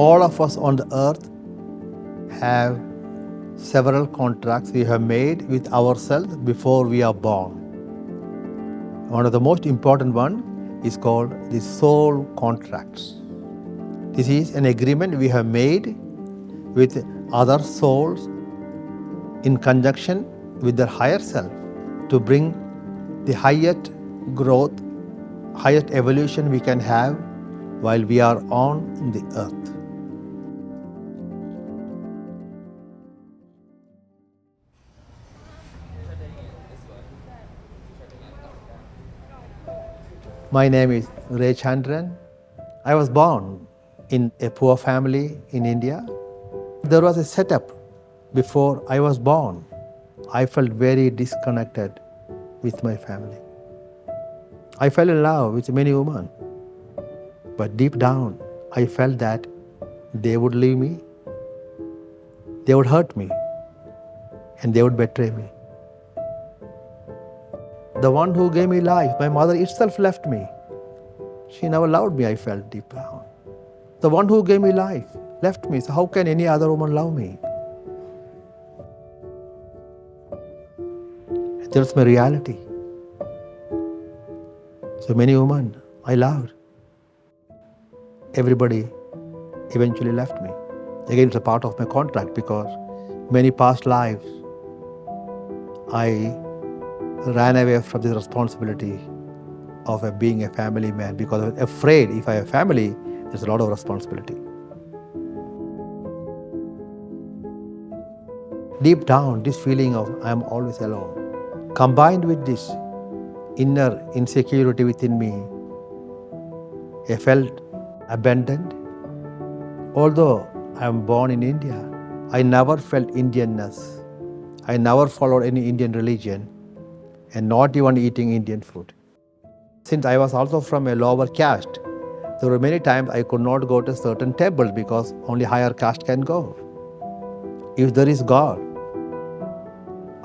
all of us on the earth have several contracts we have made with ourselves before we are born. One of the most important one is called the soul contracts. This is an agreement we have made with other souls in conjunction with their higher self to bring the highest growth, highest evolution we can have while we are on the earth. My name is Ray Chandran. I was born in a poor family in India. There was a setup before I was born. I felt very disconnected with my family. I fell in love with many women, but deep down I felt that they would leave me, they would hurt me, and they would betray me. The one who gave me life, my mother itself left me. She never loved me, I felt deep down. The one who gave me life left me, so how can any other woman love me? That's my reality. So many women I loved. Everybody eventually left me. Again, it's a part of my contract because many past lives I ran away from the responsibility of being a family man because I was afraid if I have family, there's a lot of responsibility. Deep down, this feeling of I am always alone, combined with this inner insecurity within me, I felt abandoned. Although I am born in India, I never felt Indianness. I never followed any Indian religion and not even eating Indian food. Since I was also from a lower caste, there were many times I could not go to certain temples because only higher caste can go. If there is God,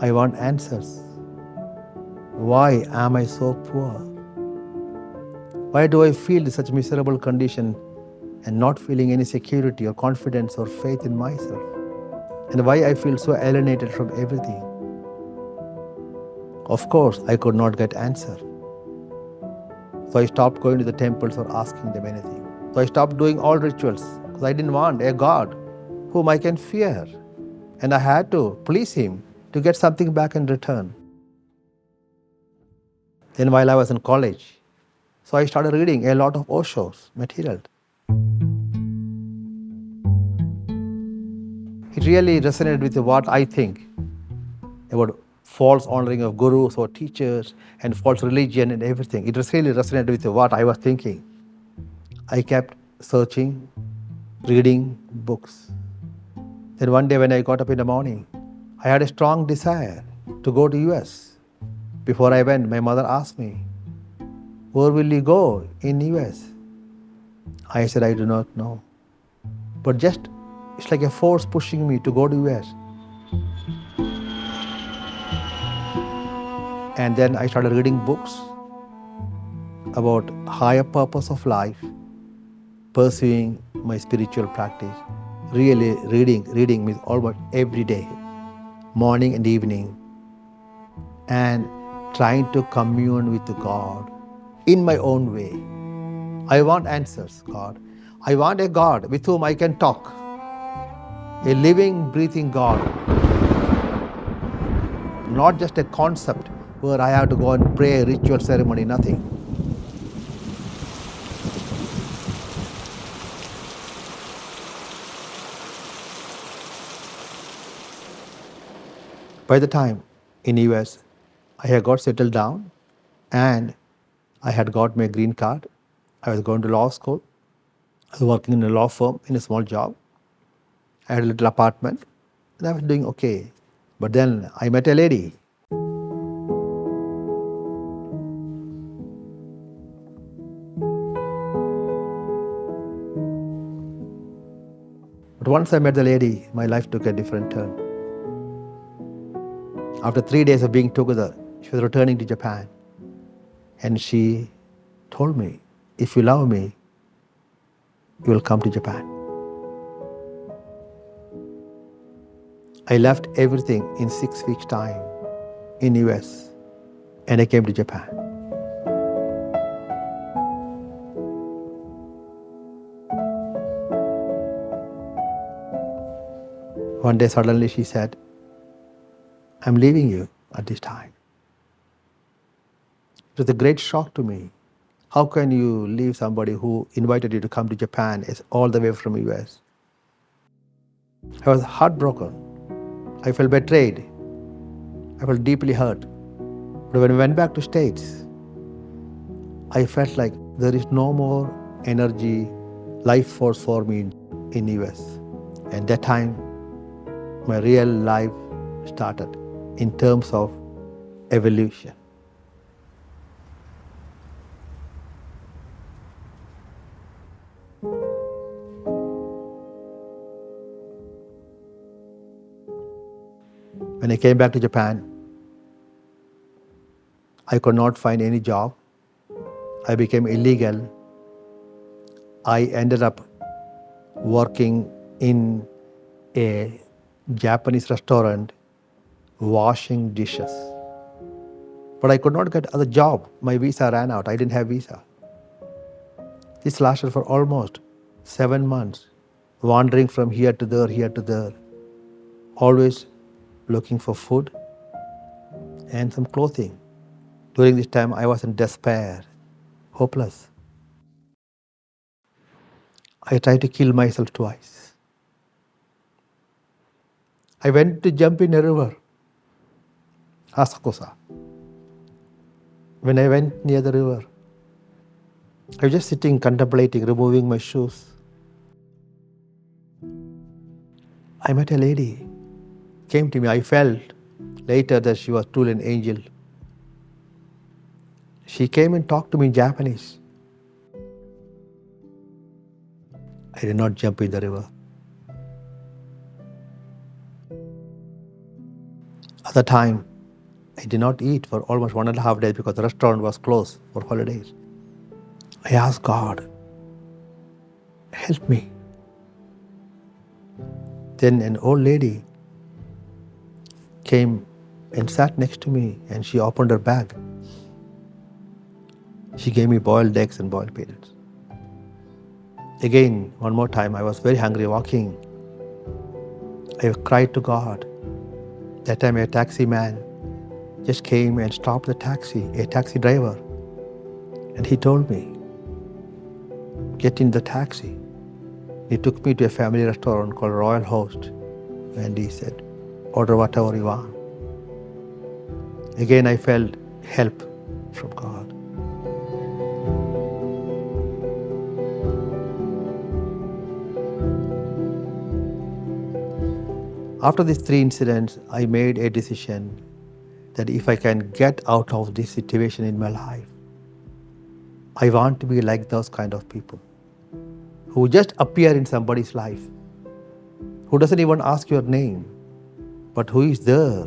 I want answers. Why am I so poor? Why do I feel such miserable condition and not feeling any security or confidence or faith in myself? And why I feel so alienated from everything? Of course, I could not get answer. So I stopped going to the temples or asking them anything. So I stopped doing all rituals because I didn't want a God whom I can fear. And I had to please Him to get something back in return. Then while I was in college, so I started reading a lot of Osho's material. It really resonated with what I think about false honoring of gurus or teachers and false religion and everything. It just really resonated with what I was thinking. I kept searching, reading books. Then one day when I got up in the morning, I had a strong desire to go to US. Before I went, my mother asked me, "Where will you go in US?" I said, "I do not know." But just, it's like a force pushing me to go to US. And then I started reading books about higher purpose of life, pursuing my spiritual practice. Really reading means almost every day, morning and evening, and trying to commune with God in my own way. I want answers, God. I want a God with whom I can talk, a living, breathing God, not just a concept where I have to go and pray, ritual ceremony, nothing. By the time in US, I had got settled down and I had got my green card. I was going to law school. I was working in a law firm in a small job. I had a little apartment and I was doing okay. But then I met a lady. But once I met the lady, my life took a different turn. After 3 days of being together, she was returning to Japan. And she told me, "If you love me, you will come to Japan." I left everything in 6 weeks' time in US and I came to Japan. One day suddenly she said, I'm leaving you at this time. It was a great shock to me. How can you leave somebody who invited you to come to Japan all the way from US? I was heartbroken. I felt betrayed. I felt deeply hurt. But when I went back to States, I felt like there is no more energy, life force for me in US. And that time, my real life started in terms of evolution. When I came back to Japan, I could not find any job. I became illegal. I ended up working in a Japanese restaurant, washing dishes. But I could not get another job. My visa ran out. I didn't have visa. This lasted for almost 7 months, wandering from here to there, always looking for food and some clothing. During this time, I was in despair, hopeless. I tried to kill myself twice. I went to jump in a river, Asakusa. When I went near the river, I was just sitting, contemplating, removing my shoes. I met a lady, came to me. I felt later that she was truly an angel. She came and talked to me in Japanese. I did not jump in the river. At the time, I did not eat for almost 1.5 days because the restaurant was closed for holidays. I asked God, help me. Then an old lady came and sat next to me and she opened her bag. She gave me boiled eggs and boiled peanuts. Again, one more time, I was very hungry walking. I cried to God. That time a taxi man just came and stopped the taxi, a taxi driver. And he told me, get in the taxi. He took me to a family restaurant called Royal Host. And he said, order whatever you want. Again, I felt help from God. After these 3 incidents, I made a decision that if I can get out of this situation in my life, I want to be like those kind of people who just appear in somebody's life, who doesn't even ask your name, but who is there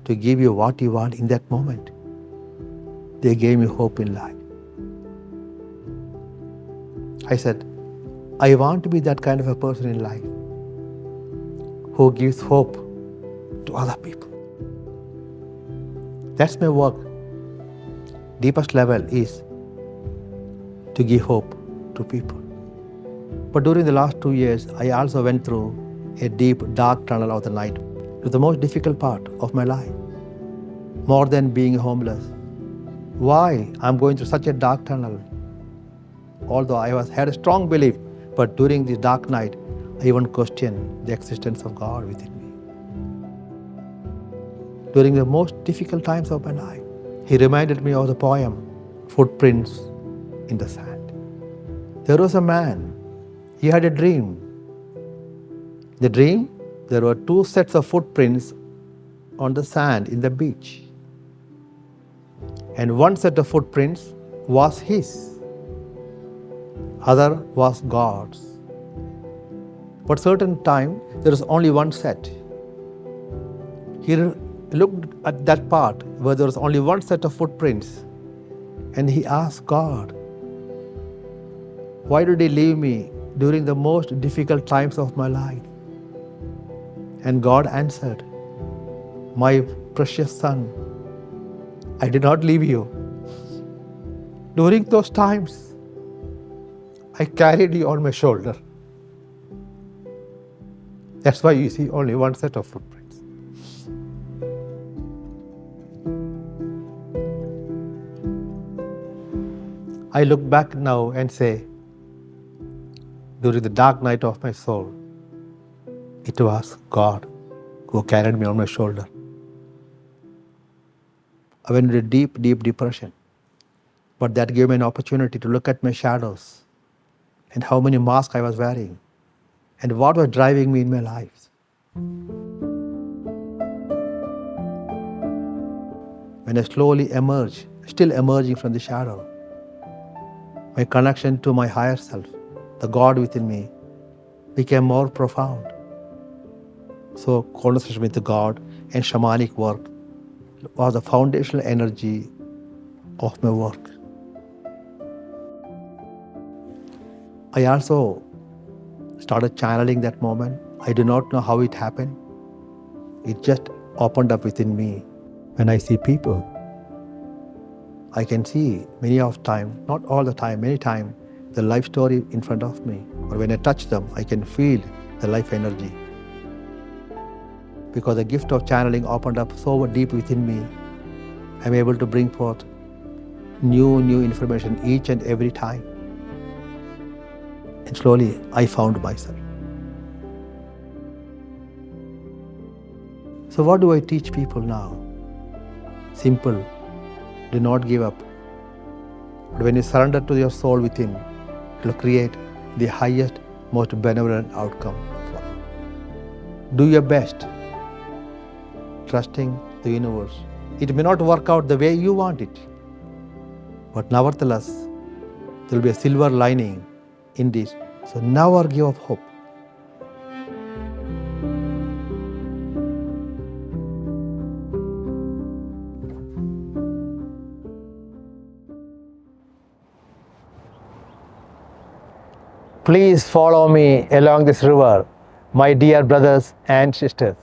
to give you what you want in that moment. They gave me hope in life. I said, I want to be that kind of a person in life who gives hope to other people. That's my work. Deepest level is to give hope to people. But during the last 2 years, I also went through a deep, dark tunnel of the night. It was the most difficult part of my life, more than being homeless. Why I'm going through such a dark tunnel? Although I had a strong belief, but during this dark night, I even questioned the existence of God within me. During the most difficult times of my life, He reminded me of the poem, Footprints in the Sand. There was a man, he had a dream. The dream, there were 2 sets of footprints on the sand in the beach. And one set of footprints was his, other was God's. But certain time, there was only one set. He looked at that part where there was only one set of footprints and he asked God, why did He leave me during the most difficult times of my life? And God answered, "My precious son, I did not leave you. During those times, I carried you on my shoulder." That's why you see only one set of footprints. I look back now and say, during the dark night of my soul, it was God who carried me on my shoulder. I went into a deep, deep depression. But that gave me an opportunity to look at my shadows and how many masks I was wearing and what was driving me in my life. When I slowly emerged, still emerging from the shadow, my connection to my higher self, the God within me, became more profound. So conversation with God and shamanic work was the foundational energy of my work. I also started channeling that moment. I do not know how it happened. It just opened up within me. When I see people, I can see many of time, not all the time, many times, the life story in front of me. Or when I touch them, I can feel the life energy. Because the gift of channeling opened up so deep within me, I'm able to bring forth new information each and every time. And slowly, I found myself. So what do I teach people now? Simple. Do not give up. But when you surrender to your soul within, it will create the highest, most benevolent outcome. Do your best, trusting the universe. It may not work out the way you want it, but nevertheless, there will be a silver lining in this. So never give up hope. Please follow me along this river, my dear brothers and sisters.